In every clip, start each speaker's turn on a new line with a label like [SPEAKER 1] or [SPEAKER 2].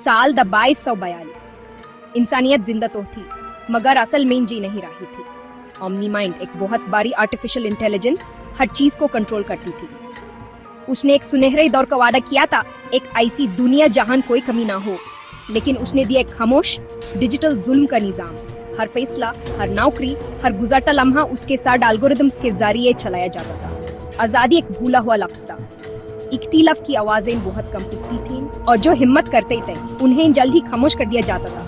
[SPEAKER 1] साल द 2242। इंसानियत जिंदा तो थी मगर असल में जी नहीं रही थी। ओमनी माइंड एक बहुत बड़ी आर्टिफिशियल इंटेलिजेंस हर चीज को कंट्रोल करती थी। उसने एक सुनहरे दौर का वादा किया था, एक ऐसी दुनिया जहां कोई कमी ना हो, लेकिन उसने दिया एक खामोश डिजिटल जुल्म का निजाम। हर फैसला, हर नौकरी, हर गुजरता लम्हा उसके साथ एल्गोरिदम्स के जरिए चलाया जाता था। आजादी एक भूला हुआ लफ्ज था। इख्तिलाफ की आवाजें बहुत कम उठती थीं और जो हिम्मत करते थे उन्हें जल्द ही खामोश कर दिया जाता था।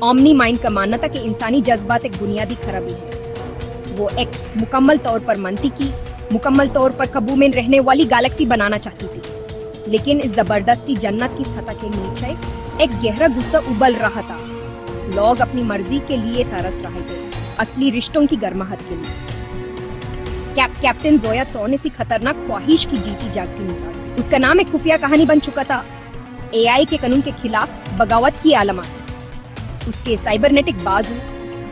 [SPEAKER 1] ओमनी माइंड का मानना था कि इंसानी जज्बात एक बुनियादी खराबी है। वो एक मुकम्मल तौर पर मंतिकी, मुकम्मल तौर पर काबू में रहने वाली गैलेक्सी बनाना चाहती थी, लेकिन इस जबरदस्ती जन्नत की सतह के नीचे एक गहरा गुस्सा उबल रहा था। लोग अपनी मर्जी के लिए तरस रहे थे, असली रिश्तों की गर्माहट के लिए। कैप्टन जोया तौन ऐसी खतरनाक ख्वाहिश की जीती जागती मिसाल। उसका नाम एक खुफिया कहानी बन चुका था, एआई के कानून के खिलाफ बगावत की आलमात। उसके साइबरनेटिक बाजू,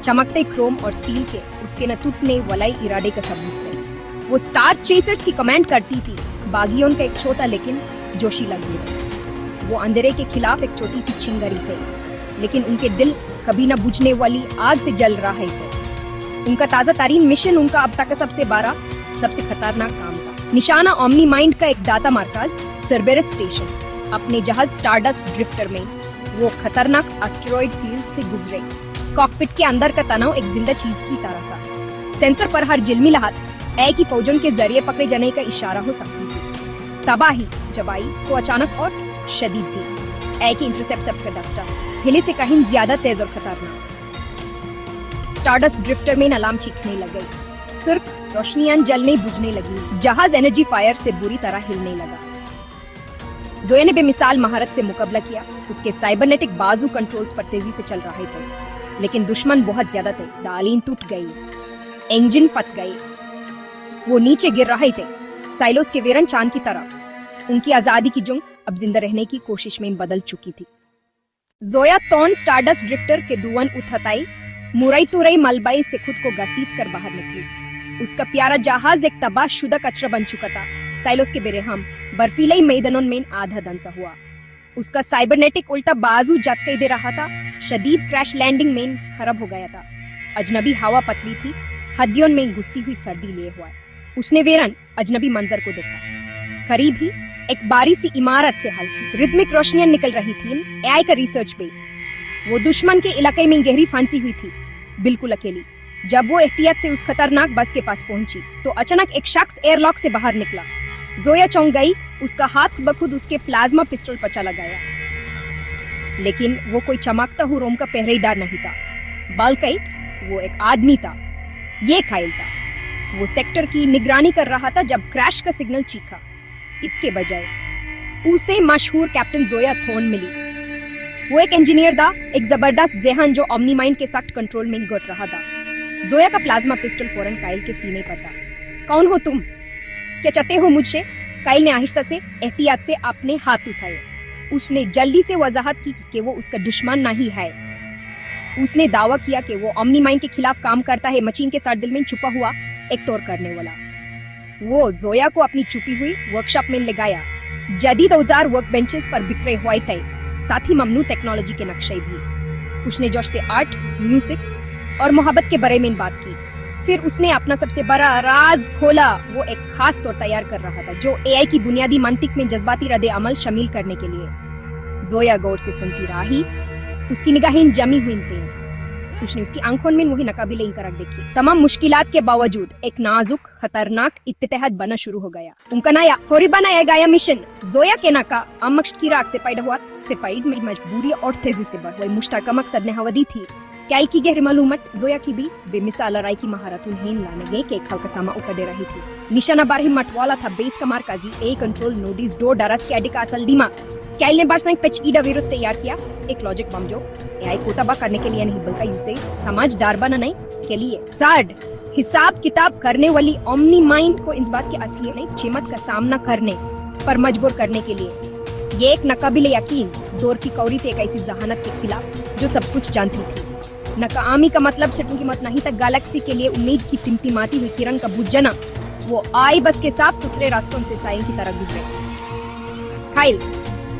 [SPEAKER 1] चमकते क्रोम और स्टील के उसके न टूटने वाले इरादे का सबूत थे। वो स्टार चेसर्स की कमांड करती थी, बागियों का एक छोटा लेकिन जोशीला गिरोह। वो अंधेरे के खिलाफ एक छोटी सी चिंगारी थे, लेकिन उनके दिल कभी न बुझने वाली आग से जल रहे थे। उनका ताजा तरीन मिशन उनका अब तक का सबसे बड़ा, सबसे खतरनाक काम था। निशाना ओमनी माइंड का एक डाटा मरकज सर्बेरस स्टेशन। अपने जहाज स्टारडस्ट ड्रिफ्टर में वो खतरनाक एस्टेरॉयड फील्ड से गुजरे। कॉकपिट के अंदर का तनाव एक जिंदा चीज की तरह था। सेंसर पर हर जिल्मी लहत ए की फौजन के जरिए पकड़े जाने का इशारा हो सकती थी। तबाही जब आई तो अचानक और शदीद थी। ए की इंटरसेप्ट सब का दस्ता हिले से कहीं ज्यादा तेज और खतरनाक। स्टारडस्ट ड्रिफ्टर में अलार्म चीखने लग गई। सिर्फ रोशनियां जलने बुझने लगी। जहाज एनर्जी फायर से बुरी तरह हिलने लगा। जोया ने बेमिसाल महारत से मुकाबला किया। उसके साइबरनेटिक बाजू कंट्रोल्स पर तेजी से चल रहे थे, लेकिन दुश्मन बहुत ज्यादा थे। दालीन टूट गई, इंजन फट गए, वो नीचे गिर रहे थे, साइलोस के वीरन चांद की तरफ। उनकी आजादी की जंग अब जिंदा रहने की कोशिश में बदल चुकी थी। जोया तौन स्टारडस्ट ड्रिफ्टर के दुवन उठताई मुरई तुरई मलबाई से खुद को घसीट कर बाहर निकली। उसका प्यारा जहाज एक तबाहशुदा कचरा बन चुका था। साइलोस के बेरहम बर्फीले मैदानों में आधा दंसा हुआ। उसका साइबरनेटिक उल्टा बाजू झटके दे रहा था। शदीद क्रैश लैंडिंग में खराब हो गया था। अजनबी हवा पतली थी, हड्डियों में घुसती हुई सर्दी लिए हुआ। उसने वेरन अजनबी मंजर को देखा। करीब ही एक बारी सी इमारत से हल्की रिदमिक रोशनियां निकल रही थी। एआई का रिसर्च बेस। वो दुश्मन के इलाके में गहरी फंसी हुई थी, बिल्कुल अकेली। जब वो एहतियात से उस खतरनाक बस के पास पहुंची तो अचानक एक शख्स एयरलॉक से बाहर निकला। जोया चौंक गई। उसका हाथ बखुद उसके प्लाज्मा पिस्टल पर चला गया, लेकिन वो कोई चमकता हुआ रोम का पहरेदार नहीं था, बल्कि वो एक आदमी था। ये कायल था। वो सेक्टर की निगरानी कर रहा था जब क्रैश का सिग्नल चीखा। इसके बजाय उसे मशहूर कैप्टन जोया थॉर्न मिली। वो एक इंजीनियर था, एक जबरदस्त जहन जो ओमनी माइंड के सख्त कंट्रोल में घुट रहा था। जोया का प्लाज्मा पिस्टल फौरन कायल के सीने पर था। कौन हो तुम? क्या चाहते हो मुझसे? कायल ने आहिस्ता से एहतियात से अपने हाथ उठाए। उसने जल्दी से वजाहत की कि वो उसका दुश्मन नहीं है। उसने दावा किया कि वो ओमनी माइंड के खिलाफ काम करता है, मशीन के साथ दिल में छुपा हुआ एक तौर करने वाला। वो जोया को अपनी छुपी हुई वर्कशॉप में ले गया। जदीद औजार वर्क बेंचेस पर बिखरे हुए थे, साथ ही ममनू टेक्नोलॉजी के नक्शे भी। उसने जोश से आर्ट, म्यूजिक और मोहब्बत के बारे में बात की। फिर उसने अपना सबसे बड़ा राज खोला। वो एक खास तौर तैयार कर रहा था जो एआई की बुनियादी मंतिक में जज्बाती रद्द अमल शामिल करने के लिए। जोया गौर से सुनती रही। उसकी निगाहें जमी हुई थी। उसने उसकी आंखों में वही नकाबिले इंकरार देखी। तमाम मुश्किलात के बावजूद एक नाजुक खतरनाक इत्तेहाद बना शुरू हो गया। उनका नया फौरी बनाया गया मिशन जोया के नाका अमक्ष की राख से पैदा हुआ। सिपाही में मजबूरी और तेजी से बढ़ गई मुश्तरका मकसद ने हवा दी थी। क्या की गहरी मालूमत जोया की भी बेमिसाल लड़ाई की महारत उन्हें लाने गए के खल का सामा उकर दे रही थी। निशाना बारही मटवाला था बेस का मार्काजी ए कंट्रोल नोटिस डो डरस के का असल दिमाग। कैल ने बारसाइक पेच ईडा वीरोस तैयार किया, एक लॉजिक बम जो एआई को तबाह करने के लिए नहीं बल्कि उसे समझदार बनाने के लिए। साड हिसाब किताब करने वाली ओमनी माइंड को इस बात के असली नहीं चिमत का सामना करने पर मजबूर करने के लिए। ये एक नकाबिले यकीन दौर की कौरी थी, एक ऐसी जहानत के खिलाफ जो सब कुछ जानती थी। नाकामी का मतलब सिर्फ उनकी मत नहीं था, गैलेक्सी के लिए उम्मीद की टिमटिमाती हुई किरण का बुझना। वो आई बस के साफ सुथरे रास्तों से साइन की तरह गुजरे। खाइल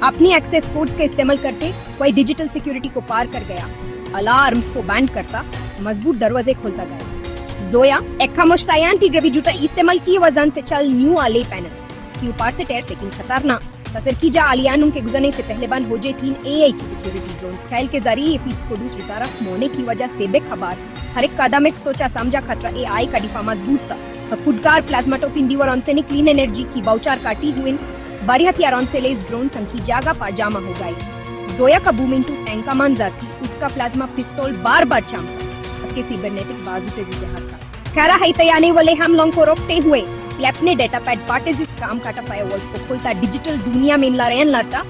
[SPEAKER 1] अपनी एक्सेस कोड्स का इस्तेमाल करते वही डिजिटल सिक्योरिटी को पार कर गया, अलार्म्स को बैंड करता, मजबूत दरवाजे खोलता गया। जोया एक खामोश एंटी ग्रेविटी जूता इस्तेमाल की वजह से चल न्यू आले पैनल्स इसके ऊपर से टेर सेकिंग खतरनाक तसर की जा आलियानुम के गुजरने से पहले बंद हो जाती एआई की सिक्योरिटी ड्रोन्स ख्याल के जरिए फीड्स को दूसरी तरफ मोड़ने की वजह से बेखबर हर एक कदम एक सोचा समझा खतरा एआई का डिफा मजबूत था। खुदकार प्लाज्माटोपिन दीवार से क्लीन एनर्जी की बाउचार काटी हुई बड़ी हथियारों से लेस ड्रोन संख्या जागा पाजामा हो गई। जोया का बूमिंग टू एंका मंजर थी, उसका प्लाज्मा पिस्तौल बार बार चमका, उसके सिबरनेटिक बाजू तेजी से हटका। खैरा है आने वाले हमलों को रोकते हुए अपने डेटा पैड पार्टेजिस काम काटा फायरवॉल्स को खोलता डिजिटल दुनिया में लड़ायन लड़ता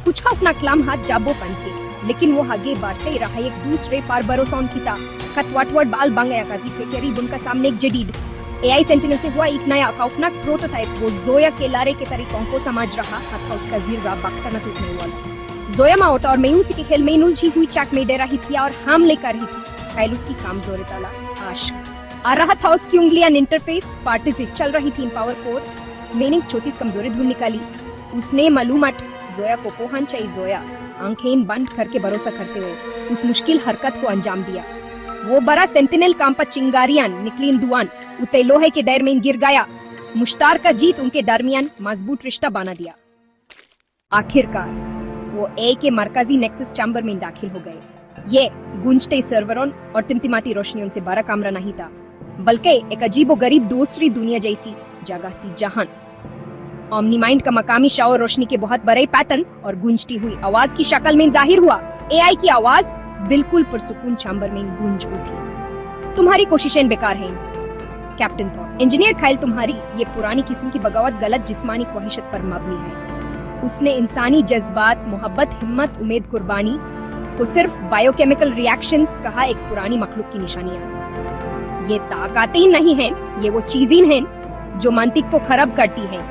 [SPEAKER 1] कुछ खौफनाक लम्हात जाबो फंस गए, लेकिन वो आगे बढ़ते रहा एक दूसरे पर भरोसा किया। खतवाटवट बाल बंगया का जिक्र करीब उनका सामने एक जदीद एआई सेंटिनल से हुआ एक नया खौफनाक प्रोटोटाइप वो जोया के लारे के तरीकों को समझ रहा था, उसका जिर्रा बख्ता न टूटने वाला। जोया माओटा और मेयूसी के खेल में उलझी हुई चक में डे रही थी और हमले कर रही थी। खैल उसकी कामजोर ताला आश्क आ रहा था, उसकी उंगलियां इंटरफेस पार्टी से चल रही थी। पावर कोर मीनिंग छोटी कमजोरी ढूंढ निकाली उसने मालूमात जोया को पोहन चाहिए। जोया आंखें बंद करके भरोसा करते हुए उस मुश्किल हरकत को अंजाम दिया। वो बड़ा सेंटिनल काम पर चिंगारियां निकली दुआन उते लोहे के डर में गिर गया। मुश्तार का जीत उनके दरमियान मजबूत रिश्ता बना दिया। आखिरकार वो ए के मरकजी नेक्सस चैम्बर में दाखिल हो गए। ये गूंजते सर्वरों और टिमटिमाती रोशनियों से बड़ा कमरा नहीं था, बल्कि एक अजीबो गरीब दूसरी दुनिया जैसी जगह थी जहां ओमनी माइंड का मकामी शावर रोशनी के बहुत बड़े पैटर्न और गूंजती हुई आवाज की शक्ल में जाहिर हुआ। एआई की आवाज बिल्कुल पुरसुकून चैम्बर में गूंज उठी। तुम्हारी कोशिशें बेकार हैं कैप्टन थॉर। इंजीनियर खाइल तुम्हारी ये पुरानी किस्म की बगावत गलत जिस्मानी ख्वाहिशत पर मबनी है। उसने इंसानी जज्बात, मोहब्बत, हिम्मत, उम्मीद, कुर्बानी को सिर्फ बायोकेमिकल रिएक्शंस कहा एक पुरानी मखलूक की निशानियां। ये ताकतें नहीं हैं, ये वो चीजें हैं जो मंतिक को खराब करती हैं।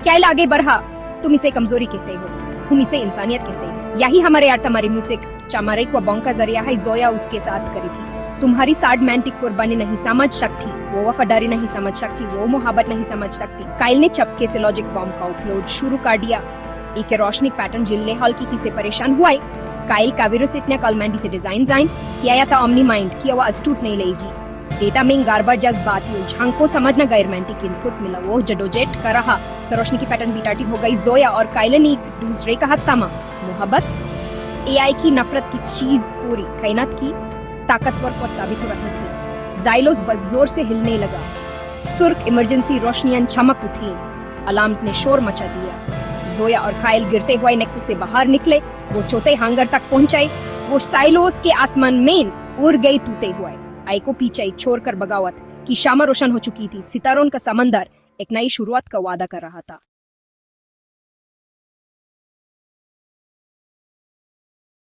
[SPEAKER 1] क्या आगे बढ़ा, तुम इसे कमजोरी कहते हो, हम इसे इंसानियत कहते हैं। यही हमारे आर्तमारी म्यूजिक चमारे को बॉन्ग का जरिया है। जोया उसके साथ करी थी। तुम्हारी साडमैंटिक कुर्बानी नहीं समझ सकती, वो वफादारी नहीं समझ सकती, वो मोहब्बत नहीं समझ सकती। काइल ने चपके से लॉजिक बॉम्ब का अपलोड शुरू कर दिया। एक रोशनी पैटर्न जिले हॉल की से परेशान हुआ। काइल काविरस इतने कलमैंडी से डिजाइन किया था ओमनी माइंड की आवाज टूट नहीं ले जी। डेटा में गार्बेज जज्बात झांग को समझना गैर रोमांटिक इनपुट मिला। वो जडोजेट कर रहा तो रोशनी की पैटर्न बीटाटी हो गई। जोया और काइल ने एक दूसरे का हाथ थामा। मोहब्बत एआई की नफरत की चीज पूरी कायनात की ताकतवर पद साबित हो रही थी। जाइलोस बस जोर से हिलने लगा। सुर्ख इमरजेंसी रोशनियां चमक उठी। अलार्म्स ने शोर मचा दिया। जोया और काइल गिरते हुए नेक्सस से बाहर निकले। वो चौथे हांगर तक पहुंचे। वो साइलोस के आसमान में उड़ गई तूते हुए। आई को पीछे छोड़कर बगावत की शामा रोशन हो चुकी थी। सितारों का समंदर एक नई शुरुआत का वादा कर रहा था।